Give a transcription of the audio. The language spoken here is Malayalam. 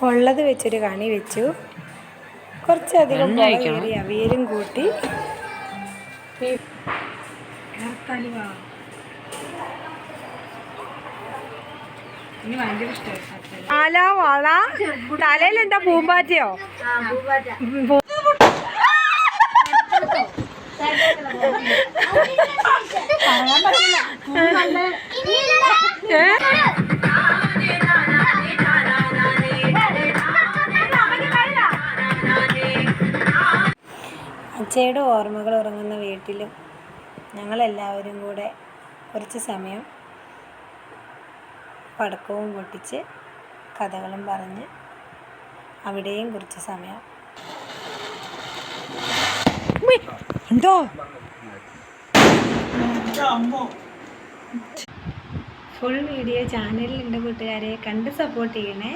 ഉള്ളത് വെച്ചൊരു കണി വെച്ചു. കുറച്ചധികം മുളകേറി അവിയലും കൂട്ടി. ആല വള തലയിലെന്താ പൂമ്പാറ്റയോ? അച്ചയുടെ ഓർമ്മകൾ ഉറങ്ങുന്ന വീട്ടിലും ഞങ്ങളെല്ലാവരും കൂടെ കുറച്ച് സമയം പടക്കവും പൊട്ടിച്ച് കഥകളും പറഞ്ഞ് അവിടെയും കുറച്ച് സമയം. എന്തോ ഫുൾ വീഡിയോ ചാനലിലുണ്ട് കൂട്ടുകാരെ, കണ്ട് സപ്പോർട്ട് ചെയ്യണേ.